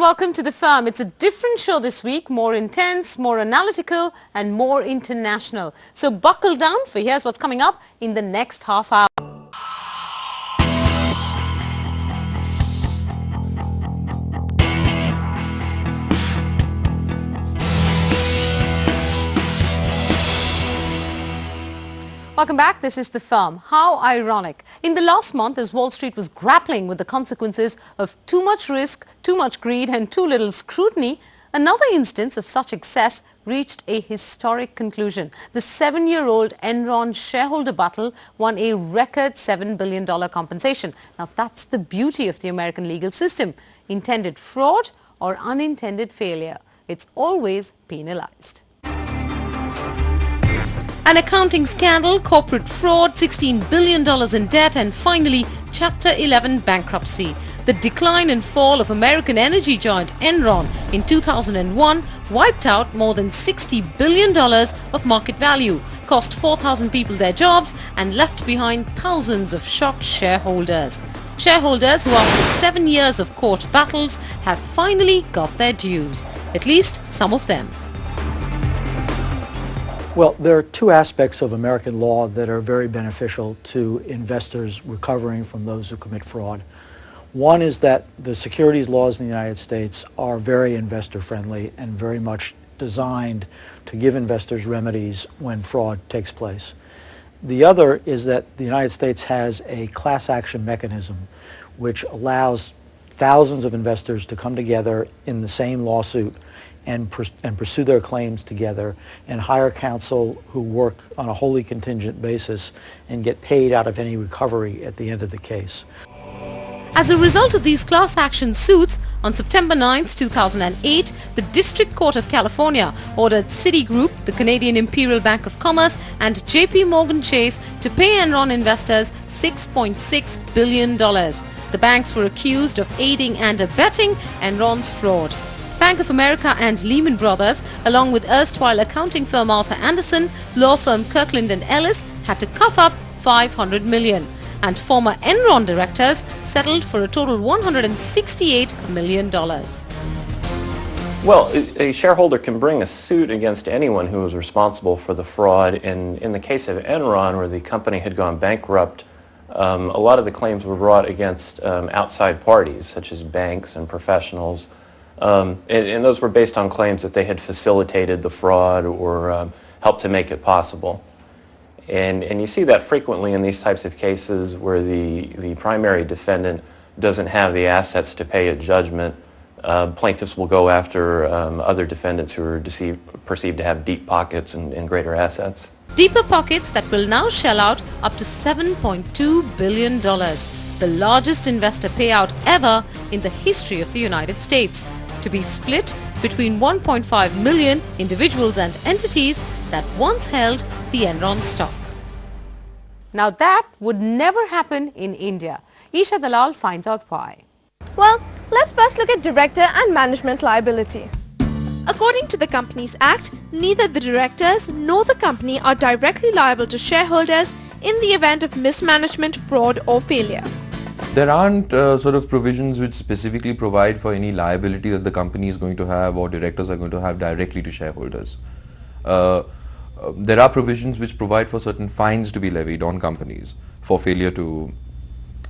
welcome to The Firm. It's a different show this week, more intense, more analytical and more international. So buckle down for here's what's coming up in the next half hour. Welcome back. This is The Firm. How ironic. In the last month, as Wall Street was grappling with the consequences of too much risk, too much greed and too little scrutiny, another instance of such excess reached a historic conclusion. The 7-year-old Enron shareholder battle won a record $7 billion compensation. Now that's the beauty of the American legal system. Intended fraud or unintended failure, it's always penalized. An accounting scandal, corporate fraud, $16 billion in debt and finally Chapter 11 bankruptcy. The decline and fall of American energy giant Enron in 2001 wiped out more than $60 billion of market value, cost 4,000 people their jobs and left behind thousands of shocked shareholders. Shareholders who after 7 years of court battles have finally got their dues, at least some of them. Well, there are two aspects of American law that are very beneficial to investors recovering from those who commit fraud. One is that the securities laws in the United States are very investor-friendly and very much designed to give investors remedies when fraud takes place. The other is that the United States has a class action mechanism which allows thousands of investors to come together in the same lawsuit and pursue their claims together and hire counsel who work on a wholly contingent basis and get paid out of any recovery at the end of the case. As a result of these class action suits, on September 9, 2008, the District Court of California ordered Citigroup, the Canadian Imperial Bank of Commerce and JP Morgan Chase to pay Enron investors $6.6 billion. The banks were accused of aiding and abetting Enron's fraud. Bank of America and Lehman Brothers, along with erstwhile accounting firm Arthur Andersen, law firm Kirkland & Ellis, had to cough up $500 million. And former Enron directors settled for a total $168 million. Well, a shareholder can bring a suit against anyone who was responsible for the fraud. In the case of Enron, where the company had gone bankrupt, a lot of the claims were brought against outside parties, such as banks and professionals. And those were based on claims that they had facilitated the fraud or helped to make it possible. And you see that frequently in these types of cases where the primary defendant doesn't have the assets to pay a judgment. Plaintiffs will go after other defendants who are perceived to have deep pockets and greater assets. Deeper pockets that will now shell out up to $7.2 billion, the largest investor payout ever in the history of the United States, to be split between 1.5 million individuals and entities that once held the Enron stock. Now that would never happen in India. Isha Dalal finds out why. Well, let's first look at director and management liability. According to the Companies Act, neither the directors nor the company are directly liable to shareholders in the event of mismanagement, fraud or failure. There aren't sort of provisions which specifically provide for any liability that the company is going to have or directors are going to have directly to shareholders. There are provisions which provide for certain fines to be levied on companies for failure to,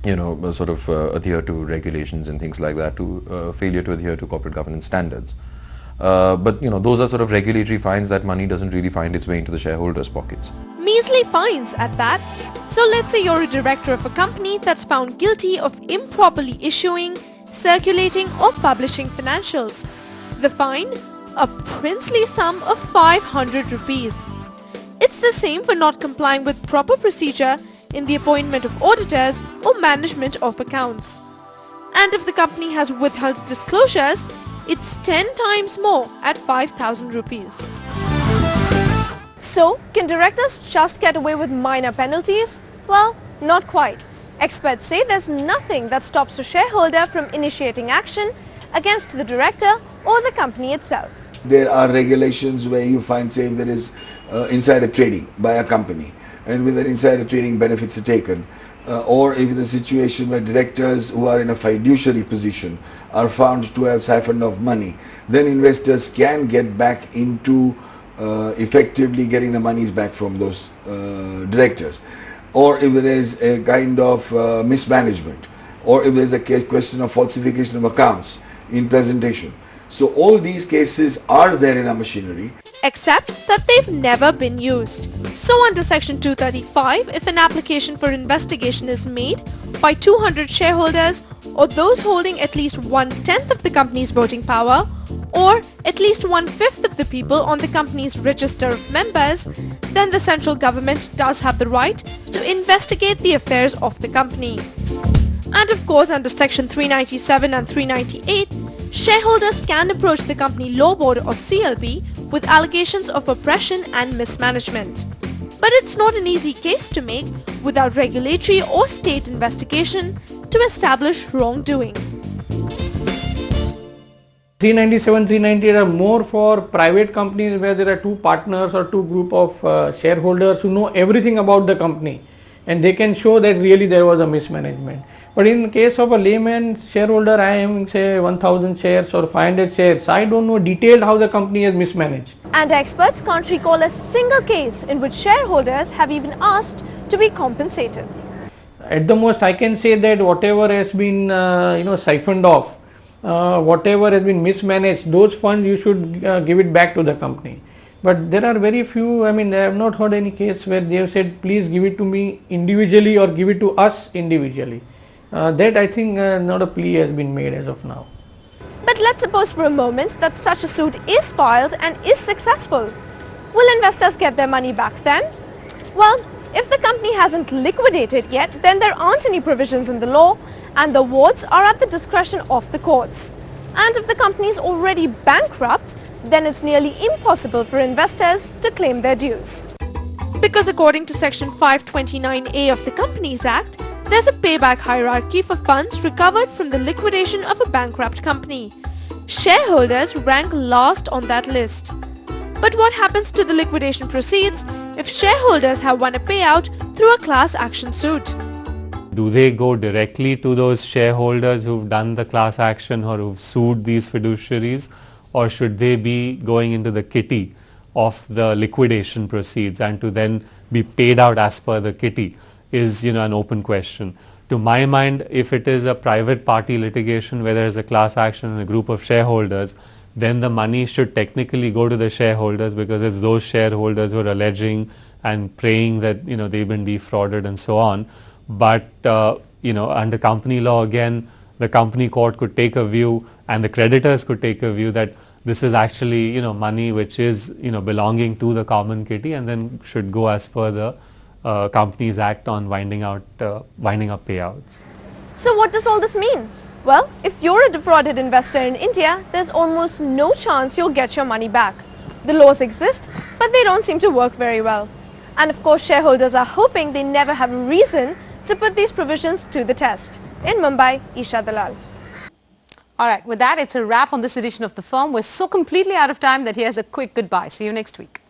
adhere to regulations and things like that, to failure to adhere to corporate governance standards. But those are sort of regulatory fines. That money doesn't really find its way into the shareholders' pockets. Measly fines at that. So let's say you're a director of a company that's found guilty of improperly issuing, circulating or publishing financials. The fine? A princely sum of 500 rupees. It's the same for not complying with proper procedure in the appointment of auditors or management of accounts. And if the company has withheld disclosures, it's 10 times more at 5,000 rupees. So, can directors just get away with minor penalties? Well, not quite. Experts say there's nothing that stops a shareholder from initiating action against the director or the company itself. There are regulations where you find, say, if there is insider trading by a company, and when that insider trading benefits are taken, or if it's a situation where directors who are in a fiduciary position are found to have siphoned off money, then investors can get back into effectively getting the monies back from those directors. Or if there is a kind of mismanagement, or if there is a question of falsification of accounts in presentation. So all these cases are there in our machinery. Except that they've never been used. So under Section 235, if an application for investigation is made by 200 shareholders or those holding at least 1/10 of the company's voting power, or at least 1/5 of the people on the company's register of members, then the central government does have the right to investigate the affairs of the company. And of course, under Section 397 and 398, shareholders can approach the Company Law Board or CLB with allegations of oppression and mismanagement. But it's not an easy case to make without regulatory or state investigation to establish wrongdoing. 397, 398 are more for private companies where there are two partners or two group of shareholders who know everything about the company and they can show that really there was a mismanagement. But in the case of a layman shareholder, I am say 1000 shares or 500 shares, I don't know detailed how the company has mismanaged. And experts can't recall a single case in which shareholders have even asked to be compensated. At the most I can say that whatever has been siphoned off, whatever has been mismanaged, those funds you should give it back to the company. But there are very few, I have not heard any case where they have said please give it to me individually or give it to us individually. That I think not a plea has been made as of now. But let's suppose for a moment that such a suit is filed and is successful. Will investors get their money back then? Well, if the company hasn't liquidated yet, then there aren't any provisions in the law and the awards are at the discretion of the courts. And if the company is already bankrupt, then it's nearly impossible for investors to claim their dues. Because according to Section 529A of the Companies Act, there's a payback hierarchy for funds recovered from the liquidation of a bankrupt company. Shareholders rank last on that list. But what happens to the liquidation proceeds if shareholders have won a payout through a class action suit? Do they go directly to those shareholders who've done the class action or who've sued these fiduciaries, or should they be going into the kitty of the liquidation proceeds and to then be paid out as per the kitty is an open question. To my mind, if it is a private party litigation where there is a class action and a group of shareholders, then the money should technically go to the shareholders because it's those shareholders who are alleging and praying that they've been defrauded and so on. But under company law, again, the company court could take a view and the creditors could take a view that this is actually money which is belonging to the common kitty and then should go as per the Companies Act on winding up payouts. So what does all this mean? Well, if you're a defrauded investor in India, there's almost no chance you'll get your money back. The laws exist, but they don't seem to work very well. And of course, shareholders are hoping they never have a reason to put these provisions to the test. In Mumbai, Isha Dalal. Alright, with that, it's a wrap on this edition of The Firm. We're so completely out of time that here's a quick goodbye. See you next week.